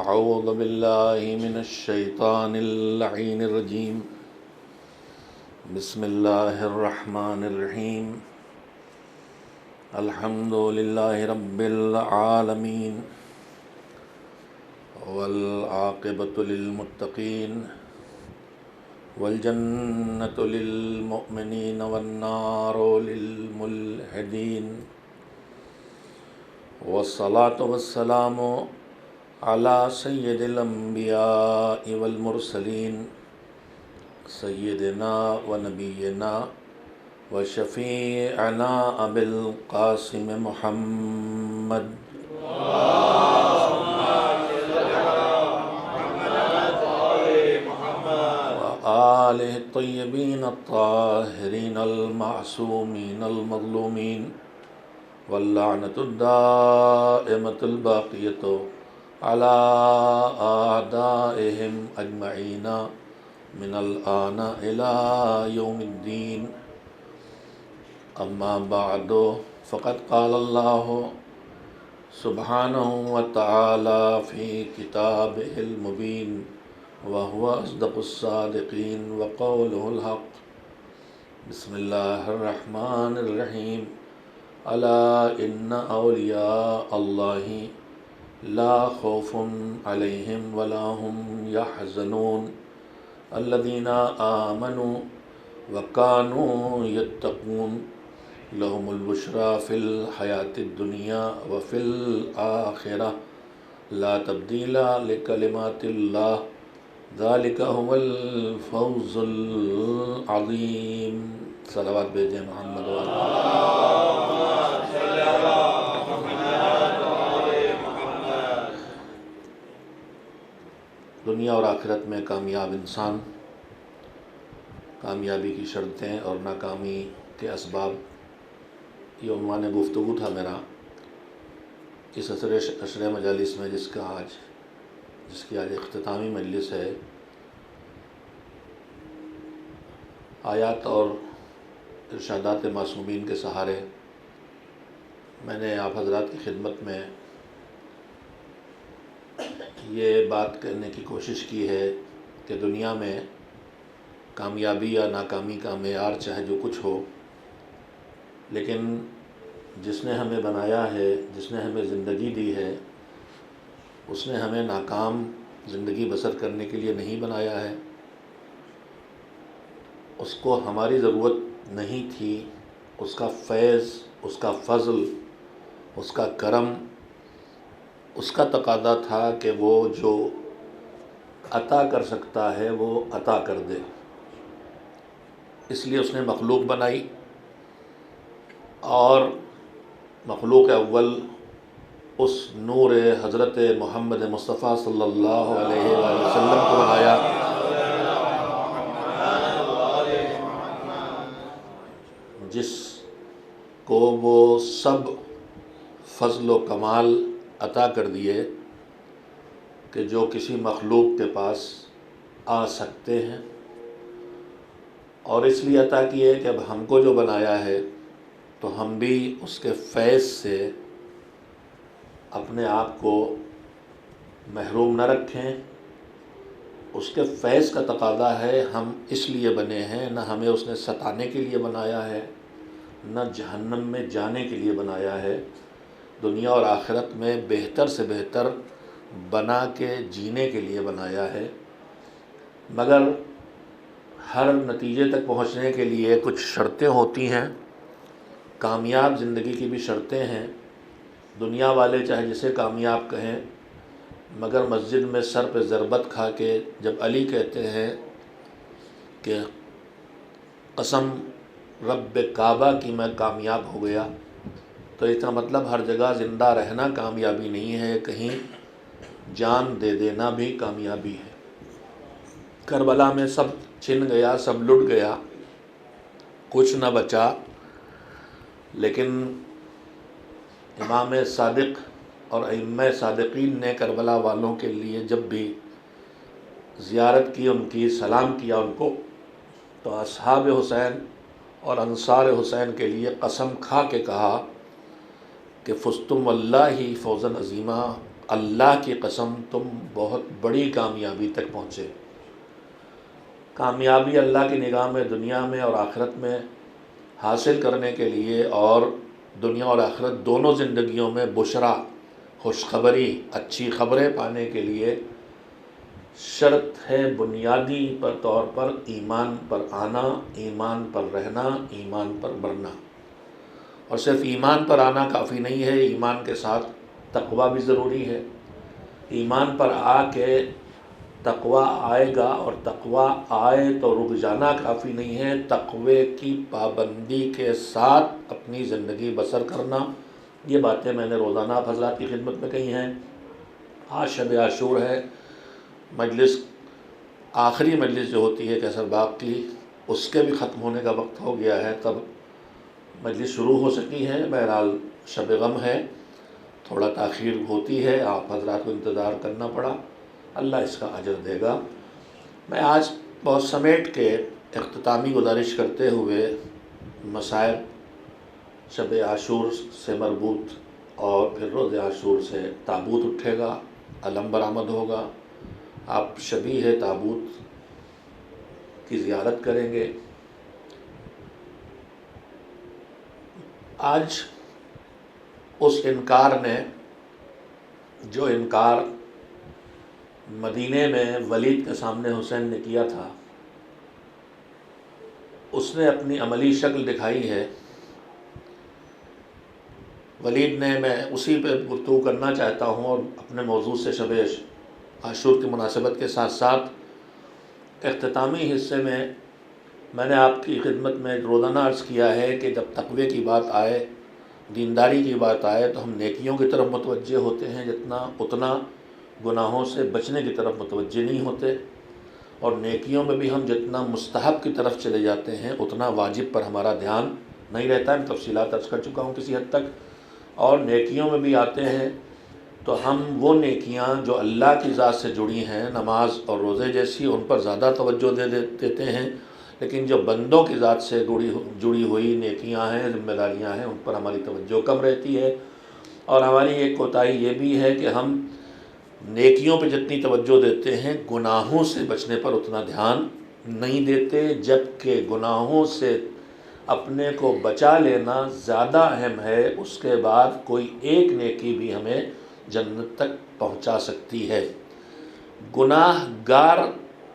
أعوذ بالله من الشيطان اللعين الرجيم. بسم الله الرحمن الرحيم. الحمد لله رب العالمين والعاقبة للمتقين والجنة للمؤمنين والنار للملحدين، والصلاة والسلام على سید الانبیاء والمرسلین سیدنا و نبینا و شفیعنا ابی القاسم محمد وآلہ الطیبین الطاہرین المعصومین المظلومین واللعنۃ الدائمۃ الباقیۃ على أعدائهم أجمعين من الآن إلى يوم الدين. أما بعد، فقد قال الله سبحانه وتعالى في كتابه المبين وهو أصدق الصادقين وقوله الحق. بسم الله الرحمن الرحيم. ألا إن أولياء الله لا خوف عليهم ولا هم يحزنون الذين آمنوا وكانوا يتقون لهم البشرى في الحياة الدنيا وفي الآخرة لا تبديل لكلمات الله ذلك هو الفوز العظيم. صلوات بھیجیں محمد وعلى دنیا اور آخرت میں کامیاب انسان، کامیابی کی شرطیں اور ناکامی کے اسباب، یہ عنوان گفتگو تھا میرا اس عشر مجالس میں، جس کی آج اختتامی مجلس ہے. آیات اور ارشادات معصومین کے سہارے میں نے آپ حضرات کی خدمت میں یہ بات کرنے کی کوشش کی ہے کہ دنیا میں کامیابی یا ناکامی کا معیار چاہے جو کچھ ہو، لیکن جس نے ہمیں بنایا ہے، جس نے ہمیں زندگی دی ہے، اس نے ہمیں ناکام زندگی بسر کرنے کے لیے نہیں بنایا ہے. اس کو ہماری ضرورت نہیں تھی. اس کا فیض، اس کا فضل، اس کا کرم، اس کا تقاضا تھا کہ وہ جو عطا کر سکتا ہے وہ عطا کر دے. اس لیے اس نے مخلوق بنائی، اور مخلوق اول اس نور حضرت محمد مصطفیٰ صلی اللہ علیہ وآلہ وسلم کو بنایا، جس کو وہ سب فضل و کمال عطا کر دیے کہ جو کسی مخلوق کے پاس آ سکتے ہیں. اور اس لیے عطا کیے کہ اب ہم کو جو بنایا ہے تو ہم بھی اس کے فیض سے اپنے آپ کو محروم نہ رکھیں. اس کے فیض کا تقاضا ہے، ہم اس لیے بنے ہیں، نہ ہمیں اس نے ستانے کے لیے بنایا ہے، نہ جہنم میں جانے کے لیے بنایا ہے. دنیا اور آخرت میں بہتر سے بہتر بنا کے جینے کے لیے بنایا ہے. مگر ہر نتیجے تک پہنچنے کے لیے کچھ شرطیں ہوتی ہیں. کامیاب زندگی کی بھی شرطیں ہیں. دنیا والے چاہے جسے کامیاب کہیں، مگر مسجد میں سر پہ ضربت کھا کے جب علی کہتے ہیں کہ قسم رب کعبہ کی میں کامیاب ہو گیا، تو اس کا مطلب ہر جگہ زندہ رہنا کامیابی نہیں ہے، کہیں جان دے دینا بھی کامیابی ہے. کربلا میں سب چھن گیا، سب لٹ گیا، کچھ نہ بچا. لیکن امام صادق اور ائمہ صادقین نے کربلا والوں کے لیے جب بھی زیارت کی، ان کی سلام کیا ان کو، تو اصحاب حسین اور انصار حسین کے لیے قسم کھا کے کہا کہ فزتم واللہ فوزا عظیما، اللہ کی قسم تم بہت بڑی کامیابی تک پہنچے۔ کامیابی اللہ کی نگاہ میں دنیا میں اور آخرت میں حاصل کرنے کے لیے، اور دنیا اور آخرت دونوں زندگیوں میں بشرا، خوشخبری، اچھی خبریں پانے کے لیے شرط ہے بنیادی طور پر ایمان پر آنا، ایمان پر رہنا، ایمان پر مرنا۔ اور صرف ایمان پر آنا کافی نہیں ہے، ایمان کے ساتھ تقوی بھی ضروری ہے۔ ایمان پر آ کے تقوی آئے گا، اور تقوی آئے تو رک جانا کافی نہیں ہے، تقوی کی پابندی کے ساتھ اپنی زندگی بسر کرنا۔ یہ باتیں میں نے روزانہ آپ حضرات کی خدمت میں کہی ہیں۔ آج شب عاشور ہے، مجلس آخری مجلس جو ہوتی ہے کیسر باغ کی، اس کے بھی ختم ہونے کا وقت ہو گیا ہے، تب مجلس شروع ہو سکی ہے۔ بہرحال شب غم ہے، تھوڑا تاخیر ہوتی ہے، آپ حضرات کو انتظار کرنا پڑا، اللہ اس کا اجر دے گا۔ میں آج بہت سمیٹ کے اختتامی گزارش کرتے ہوئے مسائل شب عاشور سے مربوط، اور پھر روز عاشور سے تابوت اٹھے گا، علم برآمد ہوگا، آپ شبیہ تابوت کی زیارت کریں گے۔ آج اس انکار نے، جو انکار مدینے میں ولید کے سامنے حسین نے کیا تھا، اس نے اپنی عملی شکل دکھائی ہے۔ ولید نے، میں اسی پہ گفتگو کرنا چاہتا ہوں، اور اپنے موضوع سے شب عاشور کی مناسبت کے ساتھ ساتھ اختتامی حصے میں نے آپ کی خدمت میں روزانہ عرض کیا ہے کہ جب تقوی کی بات آئے، دینداری کی بات آئے، تو ہم نیکیوں کی طرف متوجہ ہوتے ہیں اتنا گناہوں سے بچنے کی طرف متوجہ نہیں ہوتے، اور نیکیوں میں بھی ہم جتنا مستحب کی طرف چلے جاتے ہیں اتنا واجب پر ہمارا دھیان نہیں رہتا ہے۔ میں تفصیلات عرض کر چکا ہوں کسی حد تک۔ اور نیکیوں میں بھی آتے ہیں تو ہم وہ نیکیاں جو اللہ کی ذات سے جڑی ہیں، نماز اور روزے جیسی، ان پر زیادہ توجہ دیتے ہیں، لیکن جو بندوں کی ذات سے جڑی ہوئی نیکیاں ہیں، ذمہ داریاں ہیں، ان پر ہماری توجہ کم رہتی ہے۔ اور ہماری ایک کوتاہی یہ بھی ہے کہ ہم نیکیوں پہ جتنی توجہ دیتے ہیں، گناہوں سے بچنے پر اتنا دھیان نہیں دیتے، جبکہ گناہوں سے اپنے کو بچا لینا زیادہ اہم ہے۔ اس کے بعد کوئی ایک نیکی بھی ہمیں جنت تک پہنچا سکتی ہے۔ گناہ گار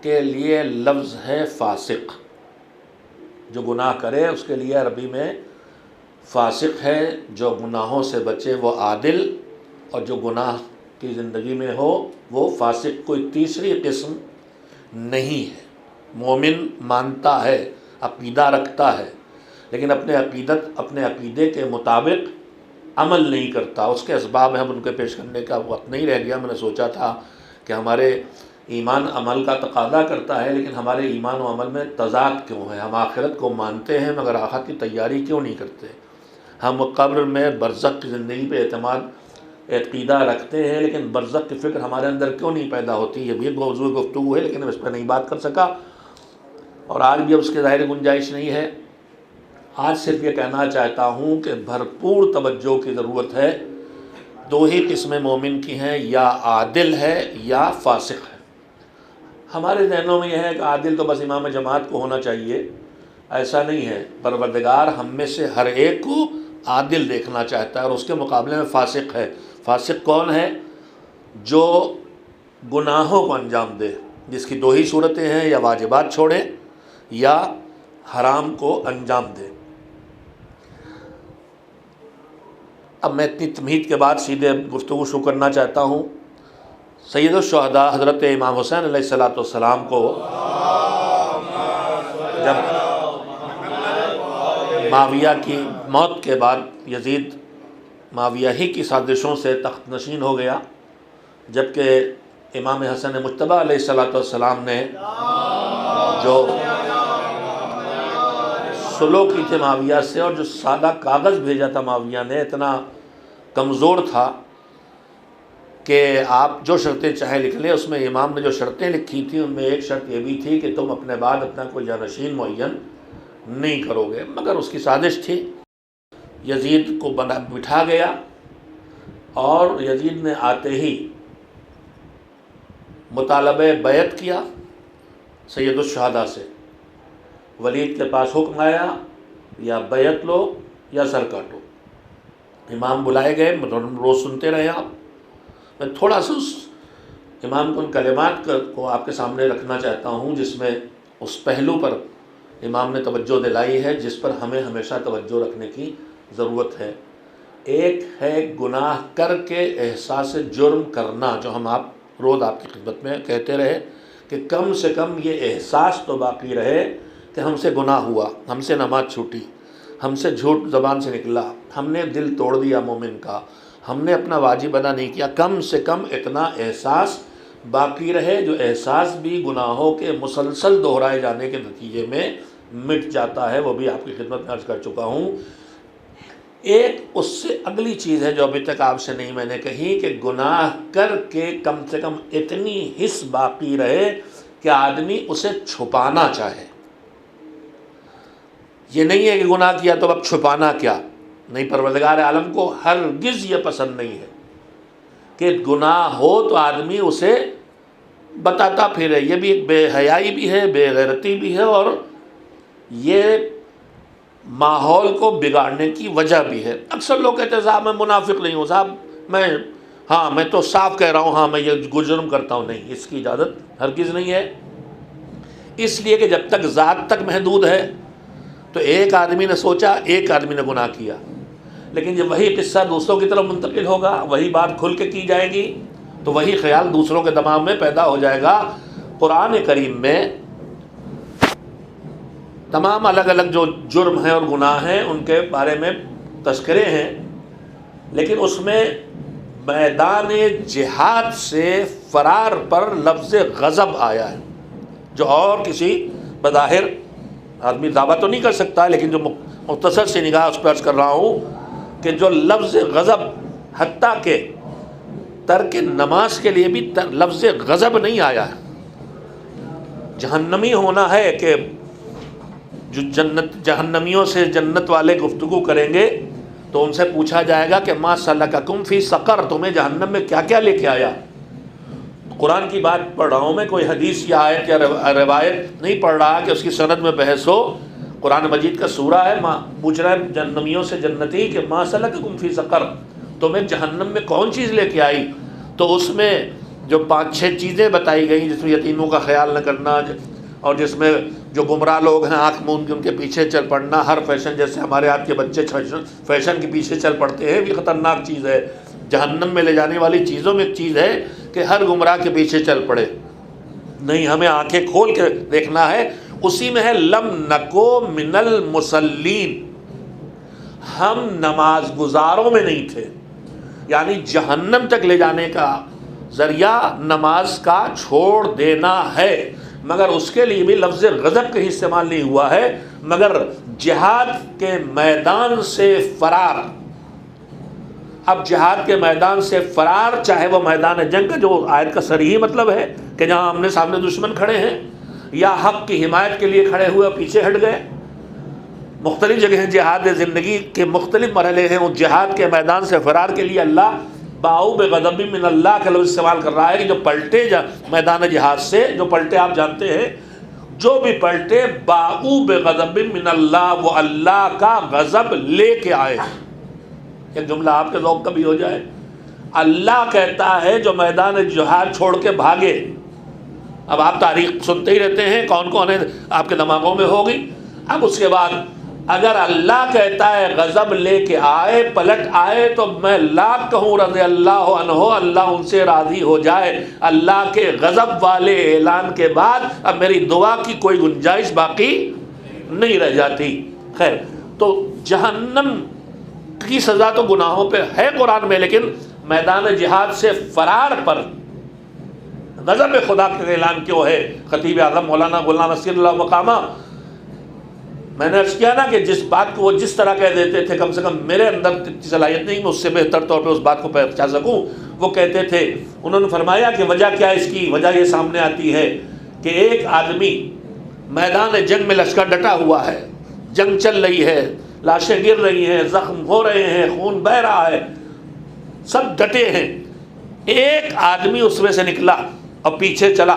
کے لیے لفظ ہے فاسق، جو گناہ کرے اس کے لیے عربی میں فاسق ہے۔ جو گناہوں سے بچے وہ عادل، اور جو گناہ کی زندگی میں ہو وہ فاسق۔ کوئی تیسری قسم نہیں ہے۔ مومن مانتا ہے، عقیدہ رکھتا ہے، لیکن اپنے عقیدے کے مطابق عمل نہیں کرتا۔ اس کے اسباب ہم ان کے پیش کرنے کا وقت نہیں رہ گیا۔ میں نے سوچا تھا کہ ہمارے ایمان عمل کا تقاضا کرتا ہے، لیکن ہمارے ایمان و عمل میں تضاد کیوں ہے؟ ہم آخرت کو مانتے ہیں مگر آخرت کی تیاری کیوں نہیں کرتے؟ ہم قبر میں برزخ کی زندگی پہ عقیدہ رکھتے ہیں، لیکن برزخ کی فکر ہمارے اندر کیوں نہیں پیدا ہوتی؟ یہ بھی ایک موضوع گفتگو ہے، لیکن میں اس پہ نہیں بات کر سکا، اور آج بھی اب اس کے ظاہر گنجائش نہیں ہے۔ آج صرف یہ کہنا چاہتا ہوں کہ بھرپور توجہ کی ضرورت ہے۔ دو ہی قسمیں مومن کی ہیں، یا عادل ہے یا فاسق ہے۔ ہمارے ذہنوں میں یہ ہے کہ عادل تو بس امام جماعت کو ہونا چاہیے، ایسا نہیں ہے۔ پروردگار ہم میں سے ہر ایک کو عادل دیکھنا چاہتا ہے، اور اس کے مقابلے میں فاسق ہے۔ فاسق کون ہے؟ جو گناہوں کو انجام دے، جس کی دو ہی صورتیں ہیں، یا واجبات چھوڑے یا حرام کو انجام دے۔ اب میں اتنی تمہید کے بعد سیدھے گفتگو شروع کرنا چاہتا ہوں۔ سید الشہداء حضرت امام حسین علیہ السلام کو جب معاویہ کی موت کے بعد یزید معاویہ ہی کی سازشوں سے تخت نشین ہو گیا، جبکہ امام حسن مجتبیٰ علیہ السلام نے جو سلو کی تھے معاویہ سے، اور جو سادہ کاغذ بھیجا تھا معاویہ نے، اتنا کمزور تھا کہ آپ جو شرطیں چاہے لکھ لیں۔ اس میں امام نے جو شرطیں لکھی تھیں ان میں ایک شرط یہ بھی تھی کہ تم اپنے بعد اپنا کوئی جانشین معین نہیں کرو گے، مگر اس کی سازش تھی۔ یزید کو بٹھا گیا، اور یزید نے آتے ہی مطالبہ بیعت کیا سید الشہداء سے۔ ولید کے پاس حکم آیا یا بیعت لو یا سر کاٹو۔ امام بلائے گئے، روز سنتے رہے آپ۔ میں تھوڑا سا اس امام کو ان کلمات کو آپ کے سامنے رکھنا چاہتا ہوں جس میں اس پہلو پر امام نے توجہ دلائی ہے جس پر ہمیں ہمیشہ توجہ رکھنے کی ضرورت ہے۔ ایک ہے گناہ کر کے احساس جرم کرنا، جو ہم روز آپ کی خدمت میں کہتے رہے کہ کم سے کم یہ احساس تو باقی رہے کہ ہم سے گناہ ہوا، ہم سے نماز چھوٹی، ہم سے جھوٹ زبان سے نکلا، ہم نے دل توڑ دیا مومن کا، ہم نے اپنا واجب ادا نہیں کیا۔ کم سے کم اتنا احساس باقی رہے، جو احساس بھی گناہوں کے مسلسل دہرائے جانے کے نتیجے میں مٹ جاتا ہے، وہ بھی آپ کی خدمت میں عرض کر چکا ہوں۔ ایک اس سے اگلی چیز ہے جو ابھی تک آپ سے نہیں میں نے کہی کہ گناہ کر کے کم سے کم اتنی حس باقی رہے کہ آدمی اسے چھپانا چاہے۔ یہ نہیں ہے کہ گناہ کیا تو اب چھپانا کیا، نہیں، پروردگار عالم کو ہرگز یہ پسند نہیں ہے کہ گناہ ہو تو آدمی اسے بتاتا پھرے۔ یہ بھی ایک بے حیائی بھی ہے، بے غیرتی بھی ہے، اور یہ ماحول کو بگاڑنے کی وجہ بھی ہے۔ اکثر لوگ کہتے ہیں صاحب میں منافق نہیں ہوں، صاحب میں تو صاف کہہ رہا ہوں، ہاں میں یہ جرم کرتا ہوں۔ نہیں، اس کی اجازت ہرگز نہیں ہے، اس لیے کہ جب تک ذات تک محدود ہے تو ایک آدمی نے سوچا، ایک آدمی نے گناہ کیا، لیکن جب وہی قصہ دوسروں کی طرف منتقل ہوگا، وہی بات کھل کے کی جائے گی تو وہی خیال دوسروں کے دماغ میں پیدا ہو جائے گا۔ قرآن کریم میں تمام الگ الگ جو جرم ہیں اور گناہ ہیں ان کے بارے میں تذکرے ہیں، لیکن اس میں میدان جہاد سے فرار پر لفظ غضب آیا ہے، جو اور کسی بظاہر آدمی دعویٰ تو نہیں کر سکتا، لیکن جو مختصر سی نگاہ اس پر عرض کر رہا ہوں کہ جو لفظ غضب، حتیٰ کہ ترک نماز کے لیے بھی لفظ غضب نہیں آیا ہے۔ جہنمی ہونا ہے کہ جو جہنمیوں سے جنت والے گفتگو کریں گے تو ان سے پوچھا جائے گا کہ ما سلککم فی سقر، تمہیں جہنم میں کیا کیا لے کے آیا؟ قرآن کی بات پڑھ رہا ہوں میں، کوئی حدیث یا آیت یا روایت نہیں پڑھ رہا کہ اس کی سند میں بحث ہو۔ قرآن مجید کا سورہ ہے، پوچھ رہا ہے جہنمیوں سے جنتی کہ ما سلککم فی سقر، تمہیں جہنم میں کون چیز لے کے آئی؟ تو اس میں جو 5-6 چیزیں بتائی گئیں، جس میں یتیموں کا خیال نہ کرنا، اور جس میں جو گمراہ لوگ ہیں آنکھ موند کے ان کے پیچھے چل پڑنا، ہر فیشن، جیسے ہمارے آپ کے بچے فیشن کے پیچھے چل پڑتے ہیں، یہ بھی خطرناک چیز ہے۔ جہنم میں لے جانے والی چیزوں میں ایک چیز ہے کہ ہر گمراہ کے پیچھے چل پڑے۔ نہیں، ہمیں آنکھیں کھول کے دیکھنا ہے۔ اسی میں ہے لم نکو من المصلین، ہم نماز گزاروں میں نہیں تھے، یعنی جہنم تک لے جانے کا ذریعہ نماز کا چھوڑ دینا ہے، مگر اس کے لیے بھی لفظ غضب کہیں استعمال نہیں ہوا ہے، مگر جہاد کے میدان سے فرار۔ اب جہاد کے میدان سے فرار، چاہے وہ میدان جنگ کا جو آیت کا صریحی مطلب ہے کہ جہاں آمنے سامنے دشمن کھڑے ہیں، یا حق کی حمایت کے لیے کھڑے ہوئے پیچھے ہٹ گئے، مختلف جگہیں جہاد زندگی کے مختلف مرحلے ہیں، اس جہاد کے میدان سے فرار کے لیے اللہ باؤ بغضب من اللہ کا لفظ استعمال کر رہا ہے کہ جو پلٹے میدان جہاد سے، جو پلٹے آپ جانتے ہیں، جو بھی پلٹے باؤ بغضب من اللہ، وہ اللہ کا غضب لے کے آئے۔ ایک جملہ آپ کے ذوق کا بھی ہو جائے، اللہ کہتا ہے جو میدان جہاد چھوڑ کے بھاگے۔ اب آپ تاریخ سنتے ہی رہتے ہیں، کون کون ہے آپ کے دماغوں میں ہوگی۔ اب اس کے بعد اگر اللہ کہتا ہے غضب لے کے آئے، پلٹ آئے، تو میں لاکھ کہوں رضی اللہ عنہ، اللہ ان سے راضی ہو جائے، اللہ کے غضب والے اعلان کے بعد اب میری دعا کی کوئی گنجائش باقی نہیں رہ جاتی۔ خیر، تو جہنم کی سزا تو گناہوں پہ ہے قرآن میں، لیکن میدان جہاد سے فرار پر غضب خدا کا اعلان کیوں ہے؟ خطیب اعظم مولانا غلام نصیر اللہ مقامہ، میں نے عرض کیا نا کہ جس بات کو وہ جس طرح کہہ دیتے تھے، کم سے کم میرے اندر اتنی صلاحیت نہیں میں اس سے بہتر طور پہ اس بات کو پہچان سکوں، وہ کہتے تھے، انہوں نے فرمایا کہ وجہ کیا ہے اس کی؟ وجہ یہ سامنے آتی ہے کہ ایک آدمی میدان جنگ میں لشکر ڈٹا ہوا ہے، جنگ چل رہی ہے، لاشیں گر رہی ہیں، زخم ہو رہے ہیں، خون بہہ رہا ہے، سب ڈٹے ہیں. ایک آدمی اس میں سے نکلا اور پیچھے چلا.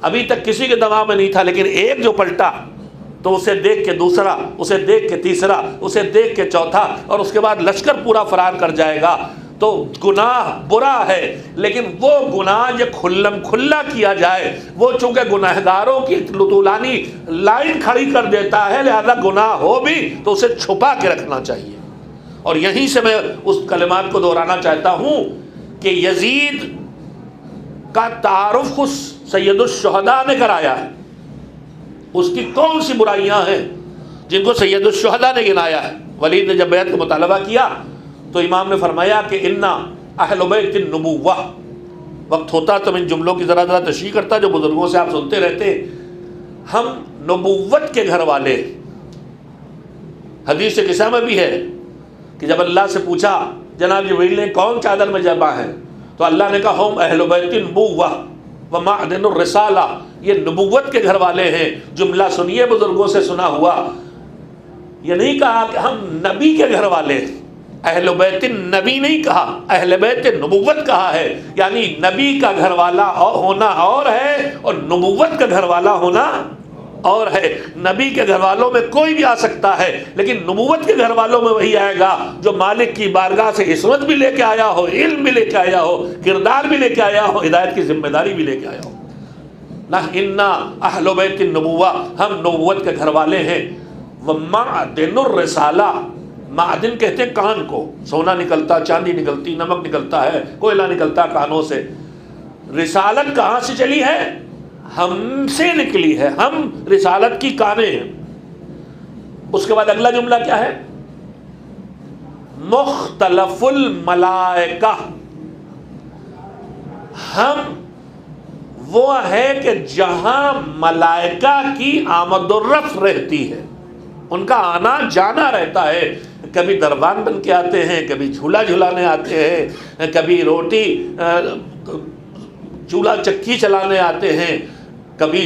ابھی تک کسی کے دماغ میں نہیں تھا، لیکن ایک جو پلٹا تو اسے دیکھ کے دوسرا، اسے دیکھ کے تیسرا، اسے دیکھ کے چوتھا، اور اس کے بعد لشکر پورا فرار کر جائے گا. تو گناہ برا ہے، لیکن وہ گناہ جو کھلم کھلا کیا جائے، وہ چونکہ گناہگاروں کی طولانی لائن کھڑی کر دیتا ہے، لہذا گناہ ہو بھی تو اسے چھپا کے رکھنا چاہیے. اور یہیں سے میں اس کلمات کو دہرانا چاہتا ہوں کہ یزید کا تعارف خود سید الشہداء نے کرایا ہے. اس کی کون سی برائیاں ہیں جن کو سید الشہداء نے گنایا ہے؟ ولید نے جب بیعت کا مطالبہ کیا تو امام نے فرمایا کہ انا اہل بیت النبوہ. وقت ہوتا تو میں ان جملوں کی ذرا تشریح کرتا جو بزرگوں سے آپ سنتے رہتے. ہم نبوت کے گھر والے. حدیث قصہ میں بھی ہے کہ جب اللہ سے پوچھا جناب جبریل نے کون چادر میں جمع ہے، تو اللہ نے کہا ہم اہل بیت النبوہ ومعدن الرسالہ، یہ نبوت کے گھر والے ہیں. جملہ سنیے بزرگوں سے سنا ہوا. یہ نہیں کہا کہ ہم نبی کے گھر والے، اہل بیت النبی نہیں کہا، اہل بیت نبوت کہا ہے. یعنی نبی کا گھر والا ہونا اور ہے اور نبوت کا گھر والا ہونا اور ہے. نبی کے گھر والوں میں کوئی بھی آ سکتا ہے، لیکن نبوت کے گھر والوں میں وہی آئے گا جو مالک کی بارگاہ سے عصمت بھی لے کے آیا ہو، علم بھی لے کے آیا ہو، کردار بھی لے کے آیا ہو، ہدایت کی ذمہ داری بھی لے کے آیا ہو. نہ انا اہل بیت النبوہ، ہم نبوت کے گھر والے ہیں. ومعدن الرسالہ، معدن کہتے ہیں کان کو. سونا نکلتا، چاندی نکلتی، نمک نکلتا ہے، کوئلہ نکلتا کانوں سے. رسالت کہاں سے چلی ہے؟ ہم سے نکلی ہے. ہم رسالت کی کانیں ہیں. اس کے بعد اگلا جملہ کیا ہے؟ مختلف الملائکہ. ہم وہ ہے کہ جہاں ملائکہ کی آمد و رفت رہتی ہے، ان کا آنا جانا رہتا ہے. کبھی دربان بن کے آتے ہیں، کبھی جھولا جھلانے آتے ہیں، کبھی روٹی چولہا چکی چلانے آتے ہیں، کبھی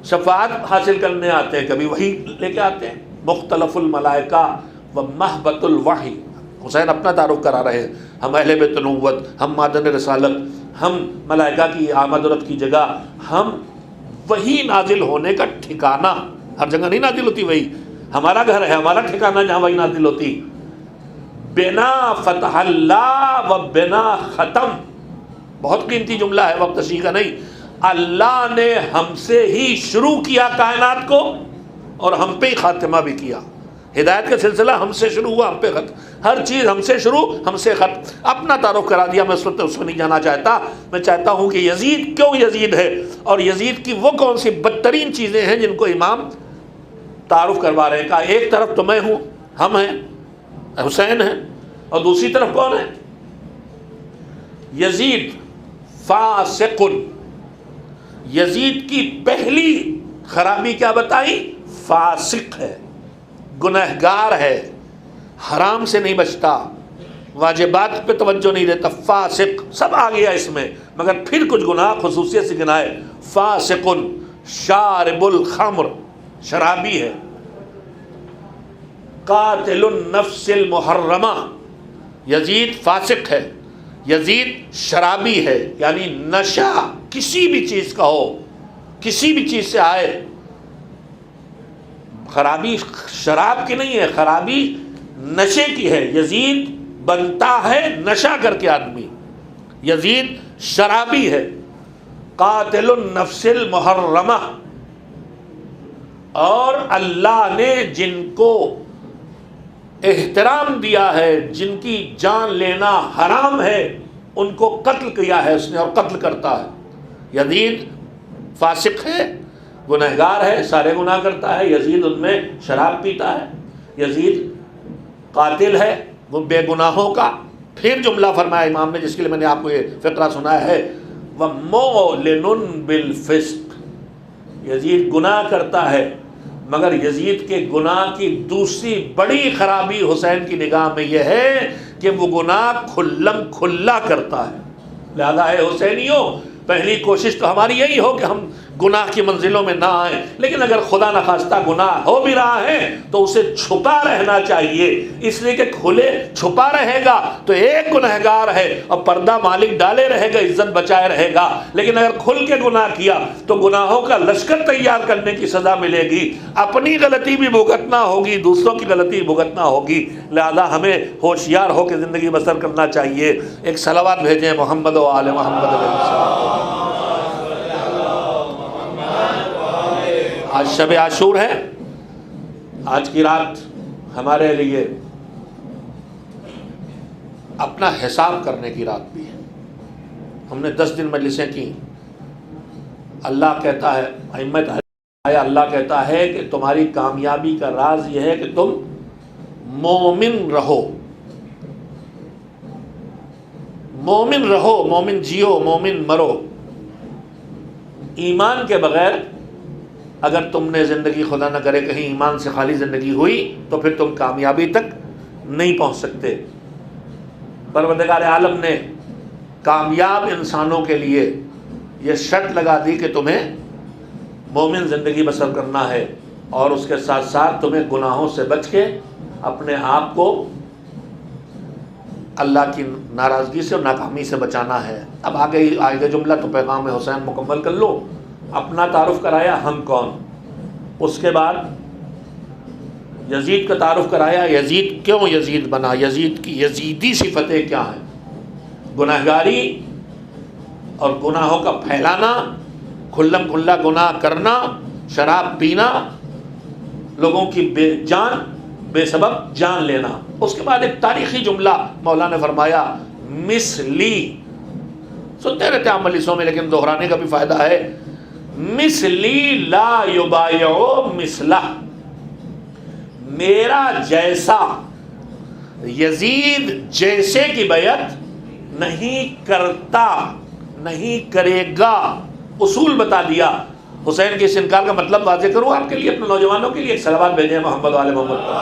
شفاعت حاصل کرنے آتے ہیں، کبھی وہی لے کے آتے ہیں. مختلف الملائکہ و محبت الوحی. حسین اپنا تعارف کرا رہے ہیں. ہم اہل بیت نبوت، ہم معدن رسالت، ہم ملائکہ کی آمد و رفت کی جگہ، ہم وہی نازل ہونے کا ٹھکانہ. ہر جگہ نہیں نازل ہوتی وہی، ہمارا گھر ہے، ہمارا ٹھکانہ جہاں وہی نازل ہوتی. بنا فتح اللہ و بنا ختم. بہت قیمتی جملہ ہے، وقت تشریح کا نہیں. اللہ نے ہم سے ہی شروع کیا کائنات کو اور ہم پہ ہی خاتمہ بھی کیا. ہدایت کا سلسلہ ہم سے شروع ہوا، ہم پہ ختم. ہر چیز ہم سے شروع، ہم سے ختم. اپنا تعارف کرا دیا. میں اس میں نہیں جانا چاہتا. میں چاہتا ہوں کہ یزید کیوں یزید ہے، اور یزید کی وہ کون سی بدترین چیزیں ہیں جن کو امام تعارف کروا رہے ہیں. کہا ایک طرف تو میں ہوں، ہم ہیں، حسین ہیں، اور دوسری طرف کون ہے؟ یزید فاسق. یزید کی پہلی خرابی کیا بتائی؟ فاسق ہے، گنہگار ہے، حرام سے نہیں بچتا، واجبات پہ توجہ نہیں دیتا. فاسق سب آ گیا اس میں، مگر پھر کچھ گناہ خصوصیت سے گنائے. فاسق شارب الخمر، شرابی ہے. قاتل النفس المحرمہ، یزید فاسق ہے، یزید شرابی ہے. یعنی نشہ کسی بھی چیز کا ہو، کسی بھی چیز سے آئے. خرابی شراب کی نہیں ہے، خرابی نشے کی ہے. یزید بنتا ہے نشہ کر کے آدمی. یزید شرابی ہے. قاتل النفس المحرمہ. اور اللہ نے جن کو احترام دیا ہے، جن کی جان لینا حرام ہے، ان کو قتل کیا ہے اس نے، اور قتل کرتا ہے. یزید فاسق ہے، گنہگار ہے، سارے گناہ کرتا ہے. یزید ان میں شراب پیتا ہے. یزید قاتل ہے، وہ بے گناہوں کا. پھر جملہ فرمایا امام نے جس کے لیے میں نے آپ کو یہ فقرہ سنایا ہے، وَمُعْلِنٌ بِالْفِسْقِ. یزید گناہ کرتا ہے، مگر یزید کے گناہ کی دوسری بڑی خرابی حسین کی نگاہ میں یہ ہے کہ وہ گناہ کھلم کھلا کرتا ہے. لہذا اے حسینیوں، پہلی کوشش تو ہماری یہی ہو کہ ہم گناہ کی منزلوں میں نہ آئیں، لیکن اگر خدا نخواستہ گناہ ہو بھی رہا ہے تو اسے چھپا رہنا چاہیے، اس لیے کہ کھلے چھپا رہے گا تو ایک گنہگار ہے اور پردہ مالک ڈالے رہے گا، عزت بچائے رہے گا، لیکن اگر کھل کے گناہ کیا تو گناہوں کا لشکر تیار کرنے کی سزا ملے گی، اپنی غلطی بھی بھگتنا ہوگی، دوسروں کی غلطی بھگتنا ہوگی، لہذا ہمیں ہوشیار ہو کے زندگی بسر کرنا چاہیے۔ ایک صلوات بھیجیں محمد و آل محمد علیہ السلام۔ آج شب عاشور ہے، آج کی رات ہمارے لیے اپنا حساب کرنے کی رات بھی ہے۔ ہم نے 10 دن مجلسیں کی، اللہ کہتا ہے، اللہ کہتا ہے کہ تمہاری کامیابی کا راز یہ ہے کہ تم مومن رہو، مومن رہو، مومن جیو، مومن مرو۔ ایمان کے بغیر اگر تم نے زندگی خدا نہ کرے کہیں ایمان سے خالی زندگی ہوئی تو پھر تم کامیابی تک نہیں پہنچ سکتے۔ پروردگار عالم نے کامیاب انسانوں کے لیے یہ شرط لگا دی کہ تمہیں مومن زندگی بسر کرنا ہے، اور اس کے ساتھ ساتھ تمہیں گناہوں سے بچ کے اپنے آپ کو اللہ کی ناراضگی سے اور ناکامی سے بچانا ہے۔ اب آگے جملہ تو پیغام حسین مکمل کر لو۔ اپنا تعارف کرایا ہم کون، اس کے بعد یزید کا تعارف کرایا، یزید کیوں یزید بنا، یزید کی یزیدی صفتیں کیا ہیں، گناہگاری اور گناہوں کا پھیلانا، کھلم کھلا گناہ کرنا، شراب پینا، لوگوں کی بے سبب جان لینا۔ اس کے بعد ایک تاریخی جملہ مولا نے فرمایا، مثلی، سنتے رہتے ہیں عام مجلسوں میں لیکن دہرانے کا بھی فائدہ ہے، مثلی لا یبایع مثلہ، میرا جیسا یزید جیسے کی بیعت نہیں کرتا، نہیں کرے گا، اصول بتا دیا۔ حسین کے اس انکار کا مطلب واضح کروں آپ کے لیے، اپنے نوجوانوں کے لیے، ایک صلوات بھیجیں محمد والے محمد پر۔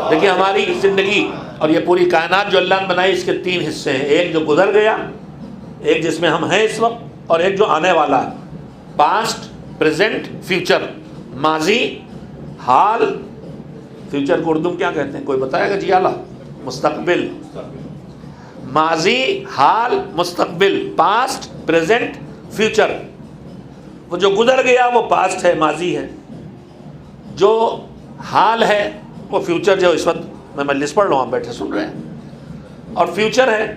دیکھیں ہماری زندگی اور یہ پوری کائنات جو اللہ نے بنائی اس کے 3 حصے ہیں، ایک جو گزر گیا، ایک جس میں ہم ہیں اس وقت، اور ایک جو آنے والا ہے۔ پاسٹ، پریزنٹ، فیوچر، ماضی، حال، فیوچر کو اردو میں کیا کہتے ہیں کوئی بتائے گا جی اعلیٰ؟ مستقبل، ماضی، حال، مستقبل، پاسٹ، پریزنٹ، فیوچر۔ وہ جو گزر گیا وہ پاسٹ ہے، ماضی ہے، جو حال ہے وہ فیوچر، جو اس وقت میں مجلس پڑھ رہا ہوں آپ بیٹھے سن رہے ہیں، اور فیوچر ہے،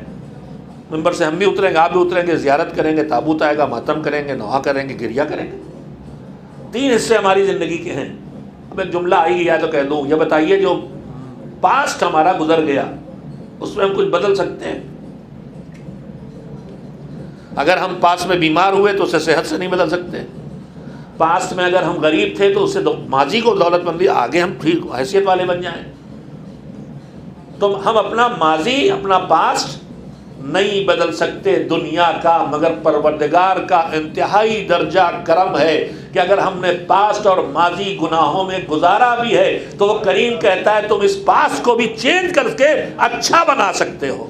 ممبر سے ہم بھی اتریں گے، آپ بھی اتریں گے، زیارت کریں گے، تابوت آئے گا، ماتم کریں گے، نوحہ کریں گے، گریہ کریں گے۔ 3 حصے ہماری زندگی کے ہیں۔ اب ایک جملہ آئی گیا تو کہہ دوں، یہ بتائیے جو پاسٹ ہمارا گزر گیا اس میں ہم کچھ بدل سکتے ہیں؟ اگر ہم پاسٹ میں بیمار ہوئے تو اسے صحت سے نہیں بدل سکتے، پاسٹ میں اگر ہم غریب تھے تو اس سے ماضی کو دولت مندی آگے ہم ٹھیک حیثیت والے بن جائیں۔ تو ہم اپنا ماضی، اپنا پاسٹ نہیں بدل سکتے دنیا کا، مگر پروردگار کا انتہائی درجہ کرم ہے کہ اگر ہم نے پاسٹ اور ماضی گناہوں میں گزارا بھی ہے تو وہ کریم کہتا ہے تم اس پاسٹ کو بھی چینج کر کے اچھا بنا سکتے ہو،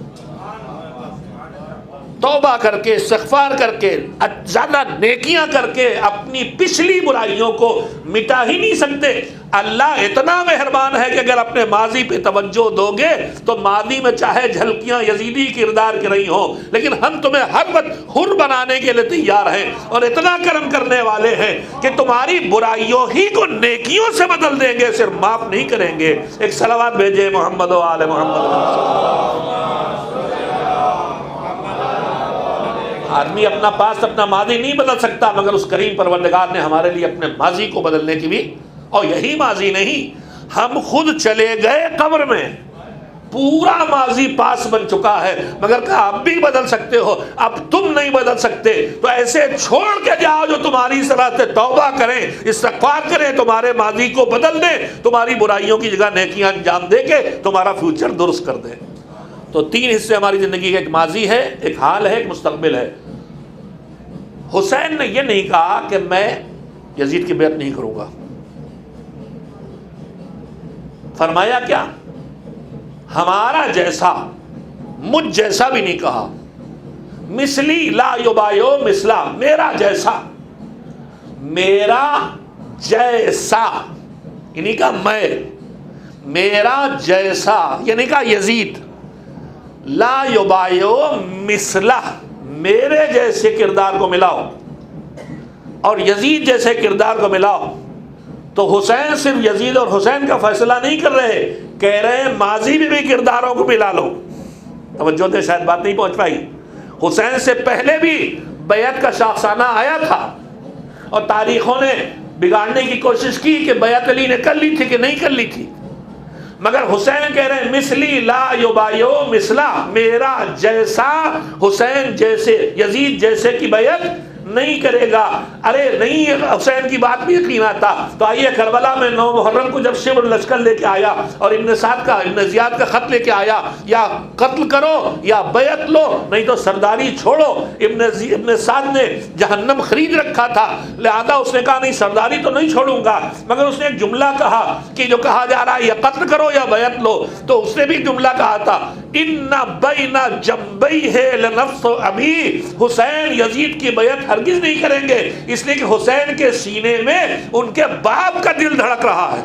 توبہ کر کے، استغفار کر کے، زیادہ نیکیاں کر کے اپنی پچھلی برائیوں کو مٹا ہی نہیں سکتے۔ اللہ اتنا مہربان ہے کہ اگر اپنے ماضی پہ توجہ دو گے تو ماضی میں چاہے جھلکیاں یزیدی کردار کی رہی ہوں لیکن ہم تمہیں ہر وقت حر بنانے کے لیے تیار ہیں، اور اتنا کرم کرنے والے ہیں کہ تمہاری برائیوں ہی کو نیکیوں سے بدل دیں گے، صرف معاف نہیں کریں گے۔ ایک صلوات بھیجے محمد و آل محمد۔ آدمی اپنا پاس، اپنا ماضی نہیں بدل سکتا، مگر اس کریم پروردگار نے ہمارے لیے اپنے ماضی کو بدلنے کی بھی، اور یہی ماضی نہیں، ہم خود چلے گئے قبر میں، پورا ماضی پاس بن چکا ہے، مگر کہا اب بھی بدل سکتے ہو، اب تم نہیں بدل سکتے تو ایسے چھوڑ کے جاؤ جو تمہاری صلاح سے توبہ کریں، استغفار کریں، تمہارے ماضی کو بدل دیں، تمہاری برائیوں کی جگہ نیکیاں انجام دے کے تمہارا فیوچر درست کر دیں۔ تو 3 حصے ہماری زندگی کے، ایک ماضی ہے، ایک حال ہے، ایک مستقبل ہے۔ حسین نے یہ نہیں کہا کہ میں یزید کی بیعت نہیں کروں گا، فرمایا کیا؟ ہمارا جیسا، مجھ جیسا بھی نہیں کہا، مثلی لا یبایع مثلا، میرا جیسا، میرا جیسا یعنی کہ میں، میرا جیسا یعنی کہ یزید، لا یبایع مثلہ میرے جیسے کردار کو ملاؤ اور یزید جیسے کردار کو ملاؤ. تو حسین صرف یزید اور حسین کا فیصلہ نہیں کر رہے، کہہ رہے ہیں ماضی میں بھی کرداروں کو ملا لو. توجہ دے، شاید بات نہیں پہنچ پائی. حسین سے پہلے بھی بیعت کا شاخسانہ آیا تھا اور تاریخوں نے بگاڑنے کی کوشش کی کہ بیعت علی نے کر لی تھی کہ نہیں کر لی تھی، مگر حسین کہہ رہے ہیں مثلی لا یبایع مثلا، میرا جیسا حسین جیسے یزید جیسے کی بیعت نہیں کرے گا. ارے نہیں حسین کی بات بھی یقین آتا تو آئیے کربلا میں 9 محرم کو جب شبر لشکر لے کے آیا اور ابن زیاد کا خط لے کے آیا، یا قتل کرو یا بیعت لو نہیں تو سرداری چھوڑو. ابن سعد نے جہنم خرید رکھا تھا، لہذا اس نے کہا نہیں سرداری تو نہیں چھوڑوں گا، مگر اس نے ایک جملہ کہا کہ جو کہا جا رہا ہے یا قتل کرو یا بیعت لو، تو اس نے بھی جملہ کہا تھا ان بین جنبیہ لنفس ابی، حسین یزید کی بیعت ہرگز نہیں کریں گے، اس لیے کہ حسین کے سینے میں ان کے باپ کا دل دھڑک رہا ہے.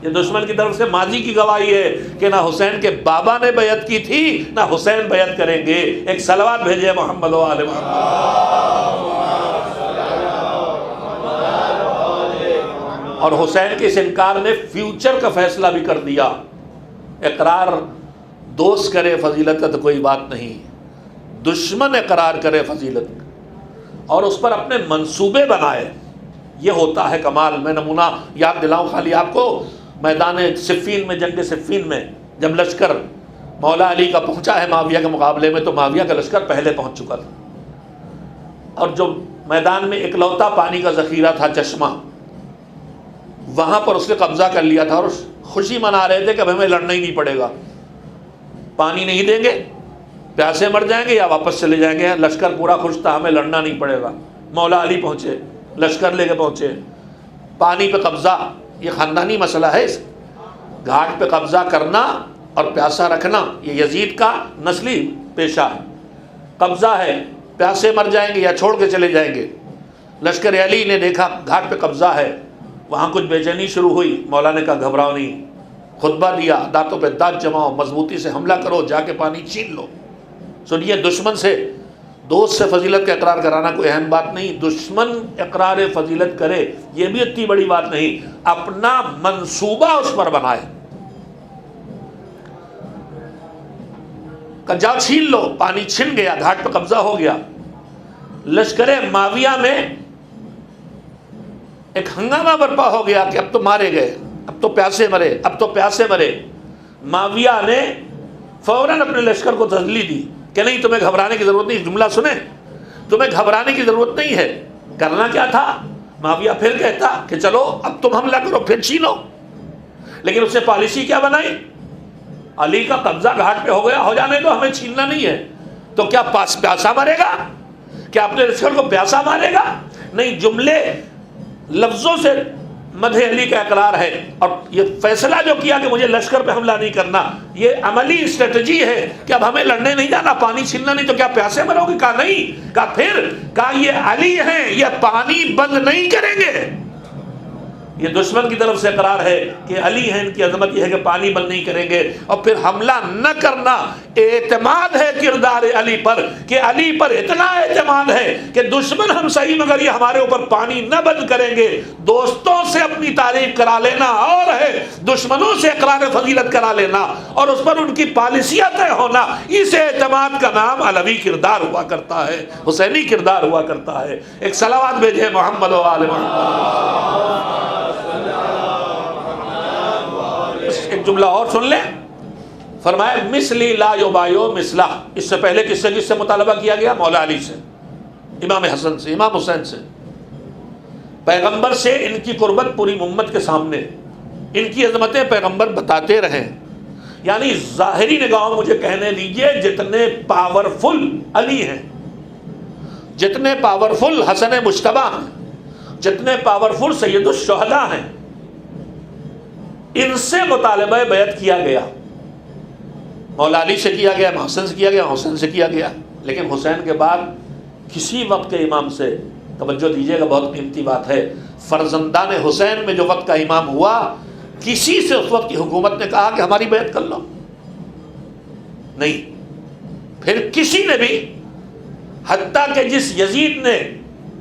یہ دشمن کی طرف سے ماضی کی گواہی ہے کہ نہ حسین کے بابا نے بیعت کی تھی نہ حسین بیعت کریں گے. ایک صلوات بھیجے محمد و آل محمد. اور حسین کے اس انکار نے فیوچر کا فیصلہ بھی کر دیا. اقرار دوست کرے فضیلت کا تو کوئی بات نہیں، دشمن اقرار کرے فضیلت اور اس پر اپنے منصوبے بنائے، یہ ہوتا ہے کمال. میں نمونہ یاد دلاؤں خالی آپ کو، میدان صفین میں، جنگ صفین میں جب لشکر مولا علی کا پہنچا ہے معاویہ کے مقابلے میں، تو معاویہ کا لشکر پہلے پہنچ چکا تھا اور جو میدان میں اکلوتا پانی کا ذخیرہ تھا چشمہ، وہاں پر اس نے قبضہ کر لیا تھا اور خوشی منا رہے تھے کہ اب ہمیں لڑنا ہی نہیں پڑے گا، پانی نہیں دیں گے، پیاسے مر جائیں گے یا واپس چلے جائیں گے. لشکر پورا خوش تھا، ہمیں لڑنا نہیں پڑے گا. مولا علی پہنچے، لشکر لے کے پہنچے، پانی پہ قبضہ، یہ خاندانی مسئلہ ہے. اس گھاٹ پہ قبضہ کرنا اور پیاسا رکھنا یہ یزید کا نسلی پیشہ ہے. قبضہ ہے، پیاسے مر جائیں گے یا چھوڑ کے چلے جائیں گے. لشکر علی نے دیکھا گھاٹ پہ قبضہ ہے، وہاں کچھ بے چینی شروع ہوئی. مولا نے کہا گھبراؤ نہیں، خطبہ دیا، دانتوں پہ دانت جماؤ، مضبوطی سے حملہ کرو، جا کے پانی چھین لو. سنیے، دشمن سے دوست سے فضیلت کا اقرار کرانا کوئی اہم بات نہیں، دشمن اقرار فضیلت کرے یہ بھی اتنی بڑی بات نہیں، اپنا منصوبہ اس پر بنائے. کہ جاؤ چھین لو، پانی چھن گیا، گھاٹ پہ قبضہ ہو گیا. لشکر معاویہ میں ایک ہنگامہ برپا ہو گیا کہ اب تو مارے گئے، اب تو پیاسے مرے، اب تو پیاسے مرے. معاویہ نے فوراً اپنے لشکر کو تسلی دی کہ نہیں تمہیں گھبرانے کی ضرورت نہیں. جملہ سنیں، تمہیں گھبرانے کی ضرورت نہیں ہے. کرنا کیا تھا؟ معاویہ پھر کہتا کہ چلو اب تم حملہ کرو، پھر چھینو. لیکن اس نے پالیسی کیا بنائی؟ علی کا قبضہ گھاٹ پہ ہو گیا، ہو جانے تو ہمیں چھیننا نہیں ہے. تو کیا پیاسا مارے گا؟ کیا اپنے لشکر کو پیاسا مارے گا؟ نہیں، جملے لفظوں سے مدح علی کا اقرار ہے. اور یہ فیصلہ جو کیا کہ مجھے لشکر پہ حملہ نہیں کرنا، یہ عملی اسٹریٹجی ہے کہ اب ہمیں لڑنے نہیں جانا، پانی چھیننا نہیں. تو کیا پیاسے مرو گے؟ کہا نہیں. کہا پھر؟ کہا یہ علی ہیں، یہ پانی بند نہیں کریں گے. یہ دشمن کی طرف سے اقرار ہے کہ علی ہیں، ان کی عظمت یہ ہے کہ پانی بند نہیں کریں گے. اور پھر حملہ نہ کرنا اعتماد ہے کردار علی پر، کہ علی پر اتنا اعتماد ہے کہ دشمن ہم صحیح مگر یہ ہمارے اوپر پانی نہ بند کریں گے. دوستوں سے اپنی تعریف کرا لینا اور ہے دشمنوں سے اقرار فضیلت کرا لینا اور اس پر ان کی پالیسیاں طے ہونا، اس اعتماد کا نام علوی کردار ہوا کرتا ہے، حسینی کردار ہوا کرتا ہے. ایک صلوات بھیجے محمد و آل محمد. ایک جملہ اور سن لیں، فرمایا مثلی لا یبایع مثلہ. اس سے پہلے کس سے مطالبہ کیا گیا؟ مولا علی سے، امام حسن سے، امام حسین سے. پیغمبر سے ان کی قربت پوری امت کے سامنے، ان کی عظمتیں پیغمبر بتاتے رہے. یعنی ظاہری نگاہوں مجھے کہنے دیجئے جتنے پاورفل علی ہیں، جتنے پاورفل حسن مجتبیٰ ہیں، جتنے پاورفل سید الشہداء ہیں، ان سے مطالبہ بیعت کیا گیا. مولا علی سے کیا گیا، حسن سے کیا گیا، حسین سے کیا گیا. لیکن حسین کے بعد کسی وقت کے امام سے، توجہ دیجیے گا بہت قیمتی بات ہے، فرزندان حسین میں جو وقت کا امام ہوا، کسی سے اس وقت کی حکومت نے کہا کہ ہماری بیعت کر لو؟ نہیں۔ پھر کسی نے بھی، حتیٰ کہ جس یزید نے